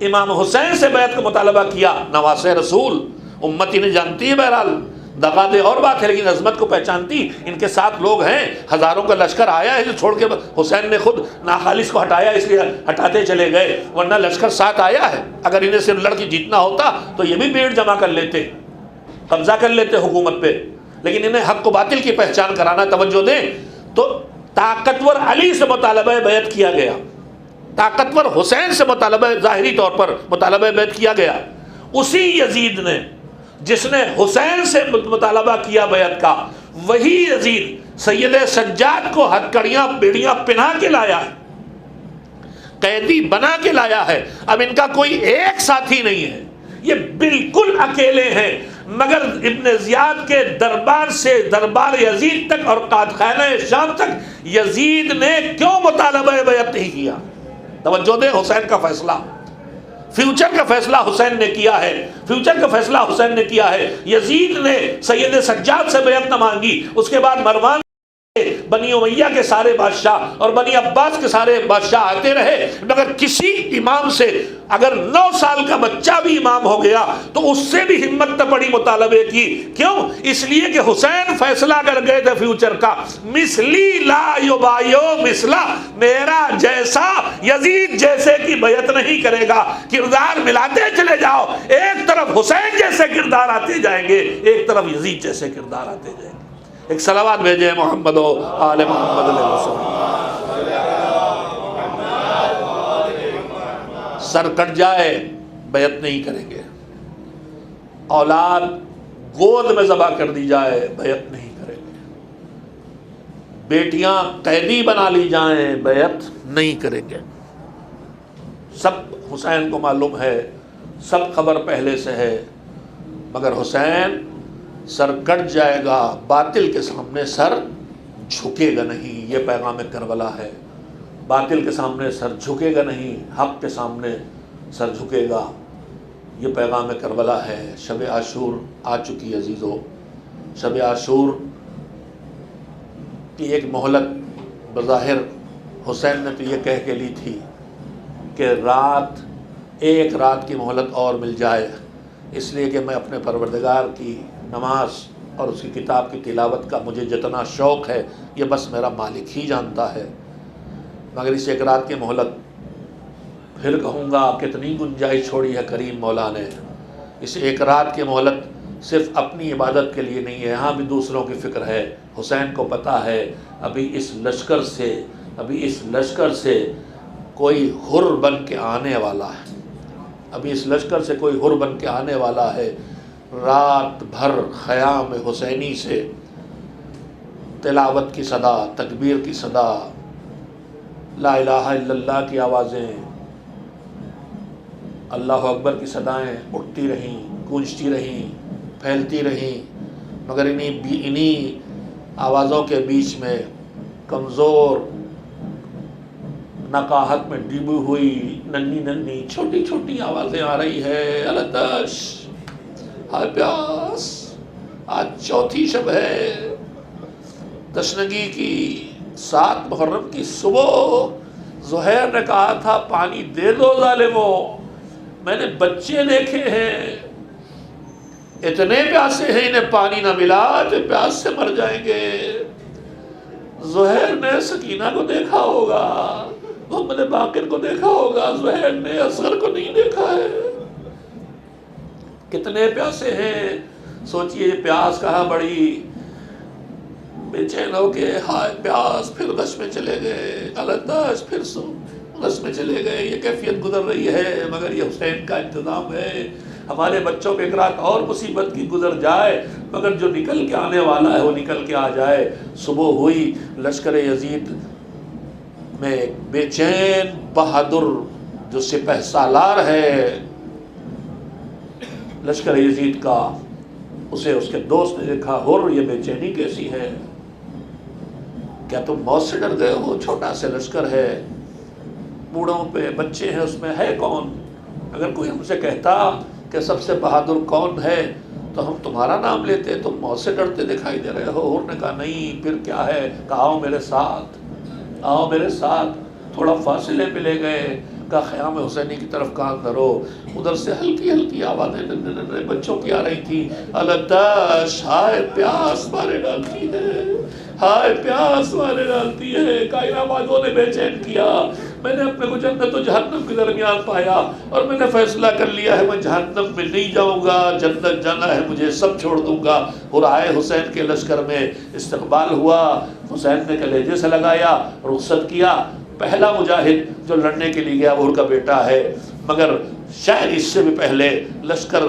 امام حسین سے بیعت کا مطالبہ کیا، نواسے رسول، امتی نے جانتی ہے بہرحال، دغا دے اور بات ہے لیکن عظمت کو پہچانتی، ان کے ساتھ لوگ ہیں، ہزاروں کا لشکر آیا ہے جو چھوڑ کے حسین نے خود ناخالص کو ہٹایا، اس لیے ہٹاتے چلے گئے، ورنہ لشکر ساتھ آیا ہے، اگر انہیں صرف لڑ کے جیتنا ہوتا تو یہ بھی بھیڑ جمع کر لیتے، قبضہ کر لیتے حکومت پہ، لیکن انہیں حق و باطل کی پہچان کرانا، توجہ دیں، تو طاقتور علی سے مطالبہ بیعت کیا گیا، طاقتور حسین سے مطالبہ، ظاہری طور پر مطالبہ بیعت کیا گیا، اسی یزید نے جس نے حسین سے مطالبہ کیا بیعت کا، وہی یزید سید سجاد کو ہتھکڑیاں بیڑیاں پہنا کے لایا ہے، قیدی بنا کے لایا ہے۔ اب ان کا کوئی ایک ساتھی نہیں ہے، یہ بالکل اکیلے ہیں، مگر ابن زیاد کے دربار سے دربار یزید تک اور قادخانہ شام تک یزید نے کیوں مطالبہ بیعت نہیں کیا؟ توجہ دیں، حسین کا فیصلہ، فیوچر کا فیصلہ حسین نے کیا ہے، فیوچر کا فیصلہ حسین نے کیا ہے۔ یزید نے سید سجاد سے بیعت نہ مانگی، اس کے بعد مروان بنی امیہ کے سارے بادشاہ اور بنی عباس کے سارے بادشاہ آتے رہے، مگر کسی امام سے اگر 9 سال کا بچہ بھی امام ہو گیا تو اس سے بھی ہمت نہ پڑی مطالبے کی۔ کیوں؟ اس لیے کہ حسین فیصلہ کر گئے تھے فیوچر کا، مثلی لا یبایو مثلا، میرا جیسا یزید جیسے کی بیعت نہیں کرے گا۔ کردار ملاتے چلے جاؤ، ایک طرف حسین جیسے کردار آتے جائیں گے، ایک طرف یزید جیسے کردار آتے جائیں گے۔ ایک صلوات بھیجے محمد و آل محمد علیہ وسلم۔ سر کٹ جائے بیعت نہیں کریں گے، اولاد گود میں ذبح کر دی جائے بیعت نہیں کریں گے، بیٹیاں قیدی بنا لی جائیں بیعت نہیں کریں گے۔ سب حسین کو معلوم ہے، سب خبر پہلے سے ہے، مگر حسین سر کٹ جائے گا، باطل کے سامنے سر جھکے گا نہیں، یہ پیغام کربلا ہے۔ باطل کے سامنے سر جھکے گا نہیں، حق کے سامنے سر جھکے گا، یہ پیغام کربلا ہے۔ شب عاشور آ چکی عزیزو، شب عاشور کی ایک مہلت بظاہر حسین نے تو یہ کہہ کے لی تھی کہ ایک رات کی مہلت اور مل جائے، اس لیے کہ میں اپنے پروردگار کی نماز اور اس کی کتاب کی تلاوت کا مجھے جتنا شوق ہے یہ بس میرا مالک ہی جانتا ہے، مگر اس ایک رات کی مہلت پھر کہوں گا کتنی گنجائش چھوڑی ہے کریم مولا نے۔ اس ایک رات کی مہلت صرف اپنی عبادت کے لیے نہیں ہے، یہاں بھی دوسروں کی فکر ہے۔ حسین کو پتہ ہے ابھی اس لشکر سے کوئی حر بن کے آنے والا ہے، ابھی اس لشکر سے کوئی حر بن کے آنے والا ہے۔ رات بھر خیام حسینی سے تلاوت کی صدا، تکبیر کی صدا، لا الہ الا اللہ کی آوازیں، اللہ اکبر کی صدائیں اٹھتی رہیں، گونجتی رہیں، پھیلتی رہیں، مگر انہی آوازوں کے بیچ میں کمزور نقاہت میں ڈوبی ہوئی ننھی چھوٹی چھوٹی آوازیں آ رہی ہے۔ التش، ہائے پیاس، آج چوتھی شب ہے تشنگی کی، 7 محرم کی صبح زہیر نے کہا تھا پانی دے دو ظالموں، میں نے بچے دیکھے ہیں اتنے پیاسے ہیں انہیں پانی نہ ملا جو پیاس سے مر جائیں گے۔ زہیر نے سکینہ کو دیکھا ہوگا، محمد باقر کو دیکھا ہوگا، زہیر نے اصغر کو نہیں دیکھا ہے، کتنے پیاسے ہیں۔ سوچئے پیاس کہاں بڑی، بے چین ہو کے ہائے پیاس، پھر غش میں چلے گئے، التش، پھر غش میں چلے گئے۔ یہ کیفیت گزر رہی ہے، مگر یہ حسین کا انتظام ہے۔ ہمارے بچوں پہ ایک رات اور مصیبت کی گزر جائے، مگر جو نکل کے آنے والا ہے وہ نکل کے آ جائے۔ صبح ہوئی، لشکر یزید میں ایک بے چین بہادر جو سپہ سالار ہے لشکر یزید کا، اسے اس کے دوست نے دیکھا، حر یہ بے چینی کیسی ہے؟ کیا تم موت سے ڈر گئے ہو؟ چھوٹا سے لشکر ہے، بوڑھوں پہ، بچے ہیں، اس میں ہے کون؟ اگر کوئی ہم سے کہتا کہ سب سے بہادر کون ہے تو ہم تمہارا نام لیتے، تم موت سے ڈرتے دکھائی دے رہے ہو۔ حور نے کہا نہیں، پھر کیا ہے؟ کہا آؤ میرے ساتھ، آؤ میرے ساتھ۔ تھوڑا فاصلے پہ لے گئے، کہا خیام حسینی کی طرف کان دھرو۔ ادھر سے ہلکی ہلکی آوازیں ننھے بچوں کی آ رہی تھی، الداش ہائے پیاس مارے ڈالتی ہے، ہائے پیاس مارے ڈالتی ہے۔ کائنہ بازوں نے بے چین کیا، میں نے اپنے کو جنت و جہنم کے درمیان پایا اور میں نے فیصلہ کر لیا ہے میں جہنم میں نہیں جاؤں گا، جنت جانا ہے مجھے، سب چھوڑ دوں گا۔ اور آئے حسین کے لشکر میں، استقبال ہوا، حسین نے کلیجے سے لگایا، رخصت کیا۔ پہلا مجاہد جو لڑنے کے لیے گیا وہ کا بیٹا ہے، مگر شاید اس سے بھی پہلے لشکر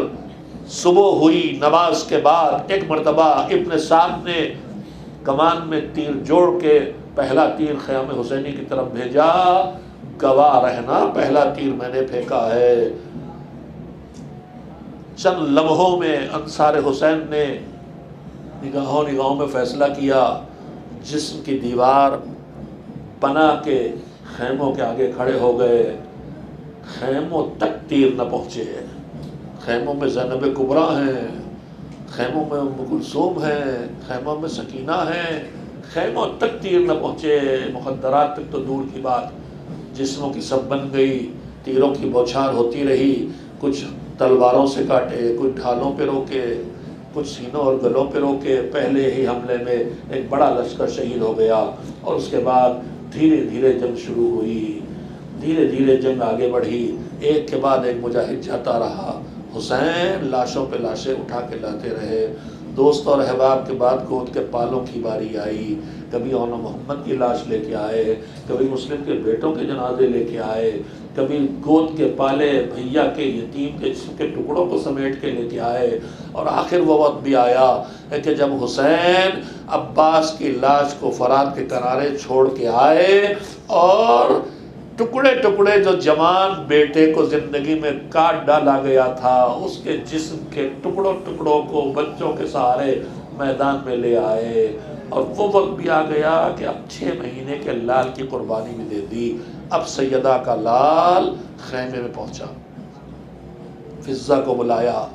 صبح ہوئی نماز کے بعد ایک مرتبہ ابن سعد نے کمان میں تیر جوڑ کے پہلا تیر خیام حسینی کی طرف بھیجا، گواہ رہنا پہلا تیر میں نے پھینکا ہے۔ چند لمحوں میں انصار حسین نے نگاہوں میں فیصلہ کیا، جسم کی دیوار پناہ کے خیموں کے آگے کھڑے ہو گئے، خیموں تک تیر نہ پہنچے۔ خیموں میں زینب کبریٰ ہیں، خیموں میں ام کلثوم ہیں، خیموں میں سکینہ ہیں، خیموں تک تیر نہ پہنچے، مخدرات تک تو دور کی بات۔ جسموں کی سب بن گئی، تیروں کی بوچھار ہوتی رہی، کچھ تلواروں سے کاٹے، کچھ ڈھالوں پہ روکے، کچھ سینوں اور گلوں پہ روکے۔ پہلے ہی حملے میں ایک بڑا لشکر شہید ہو گیا، اور اس کے بعد دھیرے دھیرے جنگ شروع ہوئی، دھیرے دھیرے جنگ آگے بڑھی، ایک کے بعد ایک مجاہد جاتا رہا۔ حسین لاشوں پہ لاشیں اٹھا کے لاتے رہے۔ دوست اور احباب کے بعد گود کے پالوں کی باری آئی، کبھی اونا محمد کی لاش لے کے آئے، کبھی مسلم کے بیٹوں کے جنازے لے کے آئے، کبھی گود کے پالے بھیا کے یتیم کے جسم کے ٹکڑوں کو سمیٹ کے لے کے آئے۔ اور آخر وہ وقت بھی آیا کہ جب حسین عباس کی لاش کو فرات کے کنارے چھوڑ کے آئے، اور ٹکڑے ٹکڑے جو جوان بیٹے کو زندگی میں کاٹ ڈالا گیا تھا، اس کے جسم کے ٹکڑوں ٹکڑوں کو بچوں کے سہارے میدان میں لے آئے۔ اور وہ وقت بھی آ گیا کہ اب 6 مہینے کے لال کی قربانی بھی دے دی۔ اب سیدہ کا لال خیمے میں پہنچا، فضہ کو بلایا،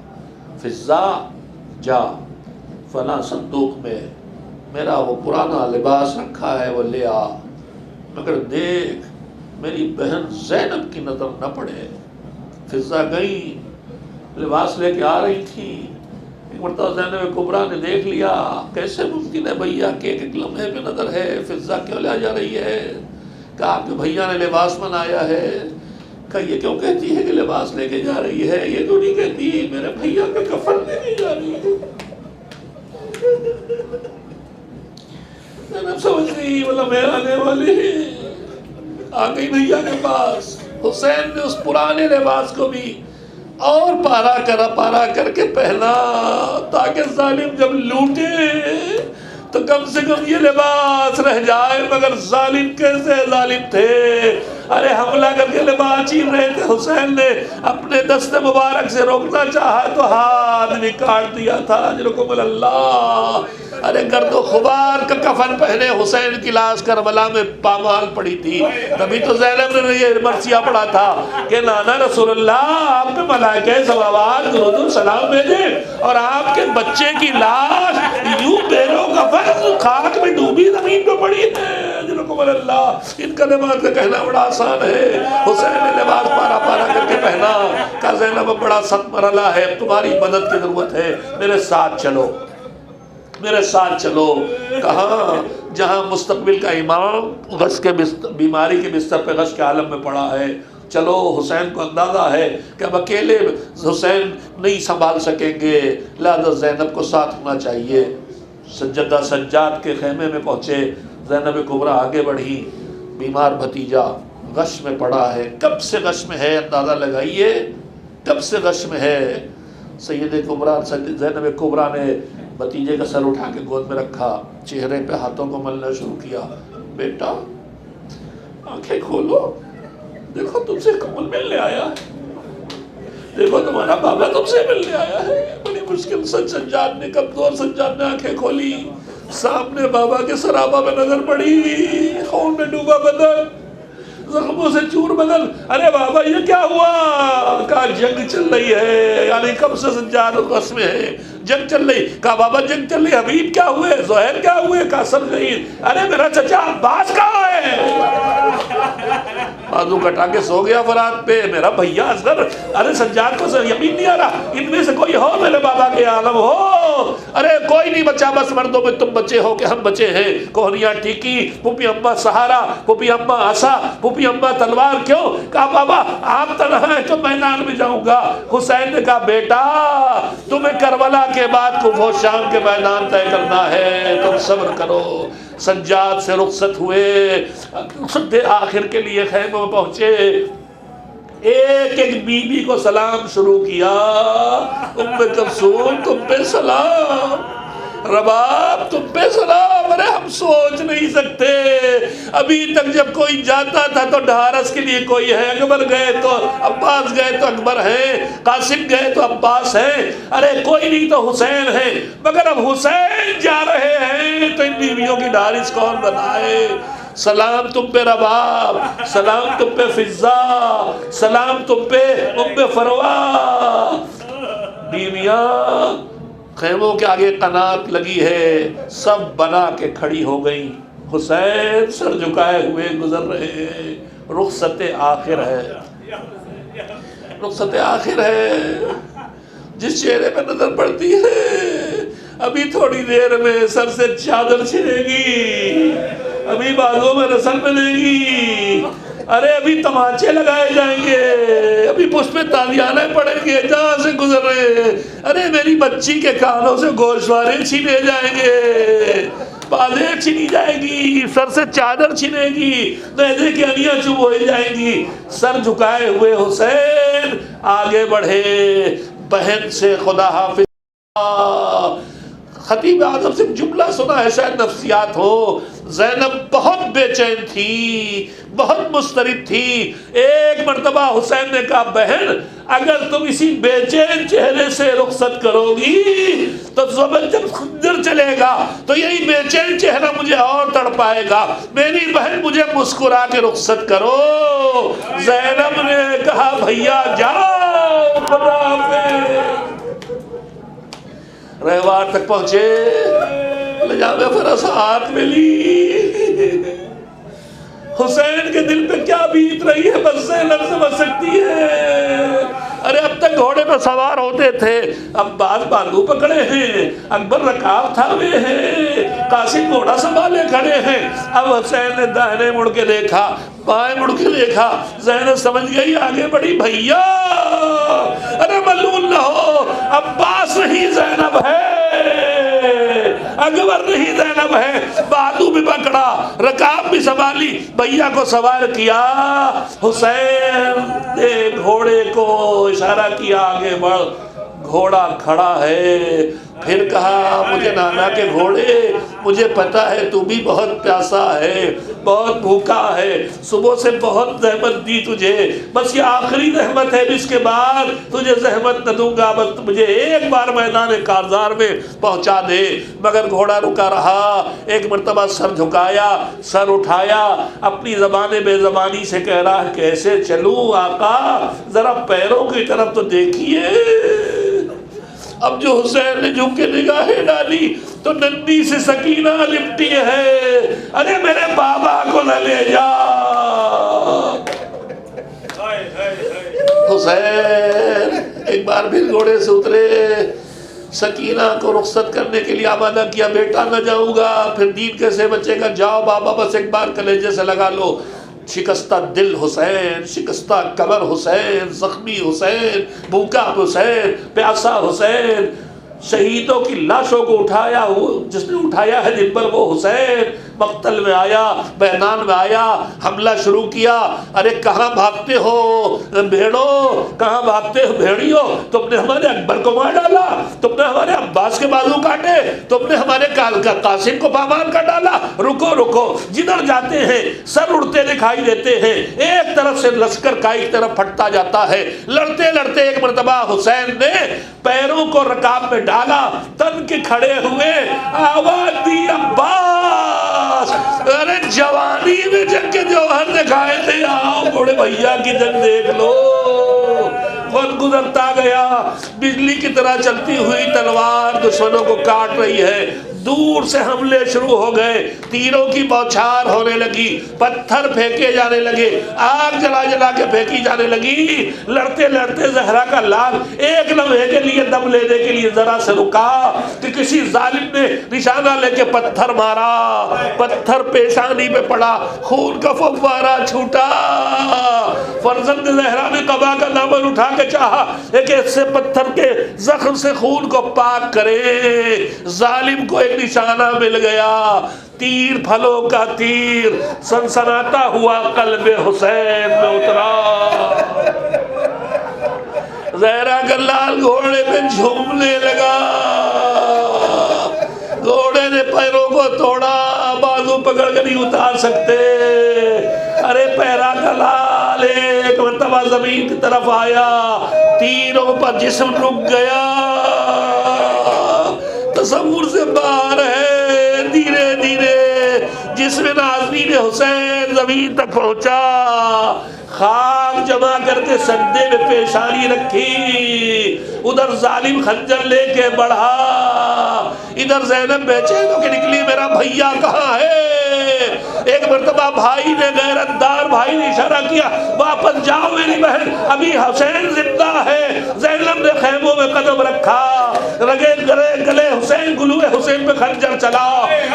فضہ جا فلاں صندوق میں میرا وہ پرانا لباس رکھا ہے، وہ لے آ، مگر دیکھ میری بہن زینب کی نظر نہ پڑے۔ فضہ گئی، لباس لے کے آ رہی تھی، ایک مرتبہ زینب کبریٰ نے دیکھ لیا، کیسے ممکن ہے بھیا کہ ایک لمحے پہ نظر ہے، فضہ کیوں لے جا رہی ہے؟ کہا آپ کے بھیا نے لباس بنایا ہے۔ کہا یہ کیوں کہتی ہے کہ لباس لے کے جا رہی ہے؟ یہ کیوں نہیں کہتی میرے بھیا کا کفن لے کے جا رہی ہے؟ زینب سمجھ گئی بولا میں آنے والی آ گئی بھیا کے پاس۔ حسین نے اس پرانے لباس کو بھی اور پارا کر کے پہنا، تاکہ ظالم جب لوٹے تو کم سے کم یہ لباس رہ جائے۔ مگر ظالم کیسے ظالم تھے، ارے حملہ کر کے لباس چھین رہے تھے، حسین نے اپنے دست مبارک سے روکنا چاہا تو ہاتھ بھی کاٹ دیا تھا۔ اجرکم اللہ، ارے گرد و غبار کا کفن پہنے حسین کی لاش کربلا میں پامال پڑی تھی۔ تبھی تو زینب نے یہ مرثیہ پڑھا تھا کہ نانا رسول اللہ آپ پہ ملائکہ سماوات درود و سلام بھیجے، اور آپ کے بچے کی لاش یوں بیرو کفن خاک میں ڈوبی زمین پہ پڑی ہے۔ اجرکم اللہ، ان کا لباس کا کہنا بڑا آسان ہے۔ حسین نے لباس پارا کر کے پہنا، کہا زینب اب بڑا سخت مرحلہ ہے، تمہاری مدد کی ضرورت ہے، میرے ساتھ چلو، میرے ساتھ چلو۔ کہاں؟ جہاں مستقبل کا امام غش کے بیماری کے بستر پہ غش کے عالم میں پڑا ہے، چلو۔ حسین کو اندازہ ہے کہ اب اکیلے حسین نہیں سنبھال سکیں گے، لہذا زینب کو ساتھ ہونا چاہیے۔ سجدہ سجاد کے خیمے میں پہنچے، زینب کبریٰ آگے بڑھی، بیمار بھتیجا غش میں پڑا ہے۔ کب سے غش میں ہے اندازہ لگائیے، کب سے غش میں ہے۔ سید کبریٰ زینب کبریٰ نے بھتیجے کا سر اٹھا کے گود میں رکھا، چہرے پہ ہاتھوں کو ملنا شروع کیا۔ بیٹا آنکھیں کھولو، دیکھو تم سے کمل ملنے آیا ہے، دیکھو تمہارا بابا تم سے ملنے آیا ہے۔ بڑی مشکل سے سجاد نے، کمزور سجاد نے آنکھیں کھولی، سامنے بابا کے سرابہ میں نظر پڑی، خون میں ڈوبا بدن، زخموں سے چور بدل. ارے بابا یہ کیا ہوا؟ کہا جنگ چل رہی ہے. یعنی کب سے سجاد قسم ہے جنگ چل رہی. کہا بابا جنگ چل رہی. حبیب کیا ہوئے؟ زہیر کیا ہوئے؟ کہا سب شہید. ارے میرا چچا عباس کہاں ہے؟ بازو کٹا کے سو گیا فرات پہ. میرا بھیا اصغر. ارے سجاد کو یقین نہیں آ رہا ان میں سے کوئی ہو میرے بابا کے عالم ہو. ارے کوئی نہیں بچا، بس مردوں میں تم بچے ہو کہ ہم بچے ہیں. کوہنیاں ٹھیکی، پھوپھی اماں سہارا، پھوپھی اماں عصا، پھوپھی اماں تلوار. کیوں؟ کہا بابا آپ تنہا ہے تو میدان میں جاؤں گا. حسین نے کہا بیٹا تمہیں کربلا کے بعد کوفہ و شام کے میدان طے کرنا ہے، تم صبر کرو. سجاد سے رخصت ہوئے، رخصت آخر کے لیے خیمے میں پہنچے. ایک ایک بی بی کو سلام شروع کیا. ام کلثوم تم پہ سلام، رباب تم پہ سلام. ارے ہم سوچ نہیں سکتے ابھی تک جب کوئی جاتا تھا تو ڈھارس کے لیے کوئی ہے. اکبر گئے تو عباس گئے تو اکبر ہے، قاسم گئے تو عباس ہے. ارے کوئی نہیں تو حسین ہے. مگر اب حسین جا رہے ہیں تو ان بیویوں کی ڈھارس کون بنائے؟ سلام تم پہ رباب، سلام تم پہ فضا، سلام تم پہ ام فروا. بیویاں خیموں کے آگے قنات لگی ہے، سب بنا کے کھڑی ہو گئی. حسین سر جھکائے ہوئے گزر رہے ہیں. رخصت آخر ہے، رخصت آخر ہے. جس چہرے پہ نظر پڑتی ہے ابھی تھوڑی دیر میں سر سے چادر چھنے گی، ابھی بازوں میں رسل ملے گی. ارے ابھی تماچے لگائے جائیں گے، ابھی پشت پہ تالیانے پڑیں گے جہاں سے گزر رہے ہیں. ارے میری بچی کے کانوں سے گوشوارے چھینے جائیں گے، بازیں چھینی جائے گی، سر سے چادر چھینے گی، نیزے کی انیاں چوب ہو جائیں گی. سر جھکائے ہوئے حسین آگے بڑھے. بہن سے خدا حافظ. خطیب اعظم سے جملہ سنا ہے، شاید نفسیات ہو. زینب بہت بے چین تھی، بہت مضطرب تھی. ایک مرتبہ حسین نے کہا بہن اگر تم اسی بے چین چہرے سے رخصت کرو گی تو جب خنجر چلے گا تو یہی بے چین چہرہ مجھے اور تڑپائے گا. میری بہن مجھے مسکرا کے رخصت کرو. زینب نے کہا بھیا جاؤ، خدا حافظ. رہوار تک پہنچے، لجامِ فرس ہاتھ میں لی. حسین کے دل پہ کیا بیت رہی ہے بس زینب سمجھ سکتی ہے. ارے اب تک گھوڑے پہ سوار ہوتے تھے، اب بعض بازو پکڑے ہیں، اکبر رکاب تھامے ہیں، قاسم گھوڑا سنبھالے کھڑے ہیں. اب حسین نے داہنے مڑ کے دیکھا، بائیں مڑ کے دیکھا. زینب سمجھ گئی آگے بڑی بھیا. ارے ملعون نہ ہو، عباس نہیں زینب ہے، اکبر نہیں زینب ہے. بازو بھی پکڑا، رکاب بھی سنبھالی، بھیا کو سوار کیا. حسین نے گھوڑے کو اشارہ کیا آگے بڑھ. گھوڑا کھڑا ہے. پھر کہا مجھے نانا کے گھوڑے، مجھے پتہ ہے تو بھی بہت پیاسا ہے، بہت بھوکا ہے، صبح سے بہت زحمت دی تجھے، بس یہ آخری زحمت ہے، اس کے بعد تجھے زحمت نہ دوں گا، بس مجھے ایک بار میدان کارزار میں پہنچا دے. مگر گھوڑا رکا رہا. ایک مرتبہ سر جھکایا، سر اٹھایا، اپنی زبان بے زبانی سے کہہ رہا ہے کیسے چلوں آقا، ذرا پیروں کی طرف تو دیکھیے. اب جو حسین نے جھک کے نگاہیں ڈالی تو ننھی سے سکینہ لپٹی ہے. ارے میرے بابا کو نہ لے جا. حسین ایک بار پھر گھوڑے سے اترے، سکینہ کو رخصت کرنے کے لیے آمادہ کیا. بیٹا نہ جاؤں گا پھر دین کیسے بچے گا، جاؤ بابا بس ایک بار کلیجے سے لگا لو. شکستہ دل حسین، شکستہ کمر حسین، زخمی حسین، بھوکا حسین، پیاسا حسین. شہیدوں کی لاشوں کو اٹھایا، جس نے اٹھایا ہے دن پر وہ حسین. مقتل میں آیا، میدان میں آیا، حملہ شروع کیا. ارے کہاں بھاگتے ہو بھیڑو، کہاں بھاگتے ہو بھیڑیو، تم نے ہمارے اکبر کو مار ڈالا، تم نے ہمارے عباس کے بازو کاٹے، تم نے ہمارے قاسم کو پامال کر ڈالا. رکو رکو، جدھر جاتے ہیں سر اڑتے دکھائی دیتے ہیں. ایک طرف سے لشکر کا ایک طرف پھٹتا جاتا ہے. لڑتے لڑتے ایک مرتبہ حسین نے پیروں کو رکاب میں ڈالا، تن کے کھڑے ہوئے، آواز دی عباس. ارے جوانی میں جنگ کے جوہر دکھائے تھے چھوڑے بھیا کی جنگ دیکھ لو، وقت گزرتا گیا، بجلی کی طرح چلتی ہوئی تلوار دشمنوں کو کاٹ رہی ہے، دور سے حملے شروع ہو گئے، تیروں کی بوچھار ہونے لگی، پتھر پھینکے جانے لگے، آگ جلا جلا کے پھینکی جانے لگی۔ لڑتے لڑتے زہرا کا لال ایک لمحے کے لیے دم لینے کے لیے ذرا سے رکا کہ کسی ظالم نے نشانہ لے کے پتھر مارا، پتھر پیشانی پہ پڑا، خون کا فوارہ چھوٹا۔ فرزند زہرا نے قبا کا دامن اٹھا کے چاہا کہ اس سے پتھر کے زخم سے خون کو پاک کرے، ظالم کو ایک نشانہ مل گیا، تیر پھلوں کا تیر سنسناتا ہوا قلب حسین میں اترا۔ زہرا کا لال گھوڑے پہ جھومنے لگا، گھوڑے نے پیروں کو توڑا، بازو پکڑ کے نہیں اتار سکتے۔ ارے پیرا کا لال ایک مرتبہ زمین کی طرف آیا، تیروں پر جسم رک گیا، تصور سے باہر ہے۔ دھیرے دھیرے جسم نازنین حسین زمین تک پہنچا، خاک جمع کر کے سجدے میں پیشانی رکھی، ادھر ظالم خنجر لے کے بڑھا، ادھر زینب بےچین ہو کے نکلی، میرا بھیا کہاں ہے؟ ایک مرتبہ بھائی نے، غیرتدار بھائی نے اشارہ کیا، واپس جاؤ میری بہن، ابھی حسین زندہ ہے۔ زینب نے خیموں میں قدم رکھا، رگے گلے حسین، گلوے حسین پہ خنجر چلا۔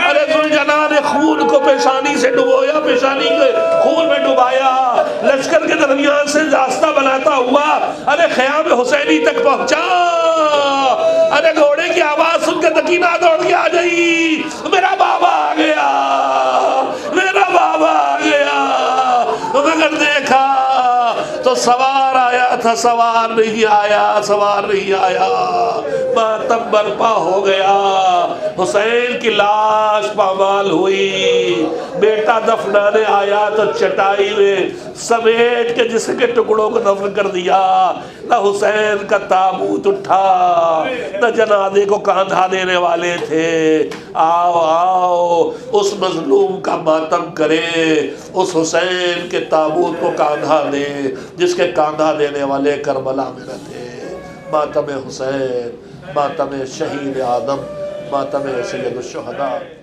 ارے ذوالجلال نے خون کو پیشانی سے ڈبویا، پیشانی کے خون میں ڈبایا، لشکر کے درمیان سے راستہ بناتا ہوا ارے خیام حسینی تک پہنچا۔ ارے گھوڑے کی آواز سن کے تکینہ دوڑ کے آ گئی، میرا بابا آ گیا، میرا بابا آ گیا۔ مگر دیکھا تو سوار آیا تھا، سوار نہیں آیا، سوار نہیں آیا۔ ماتم برپا ہو گیا، حسین کی لاش پامال ہوئی۔ بیٹا دفنانے آیا تو چٹائی میں سمیٹ کے جسم کے ٹکڑوں کو دفن کر دیا۔ نہ حسین کا تابوت اٹھا، نہ جنازے کو کاندھا دینے والے تھے۔ آؤ آؤ اس مظلوم کا ماتم کرے، اس حسین کے تابوت کو کاندھا دے جس کے کاندھا دینے والے کربلا میں نہ تھے۔ ماتم حسین، ماتم شہید آدم، ماتم سید الشہداء۔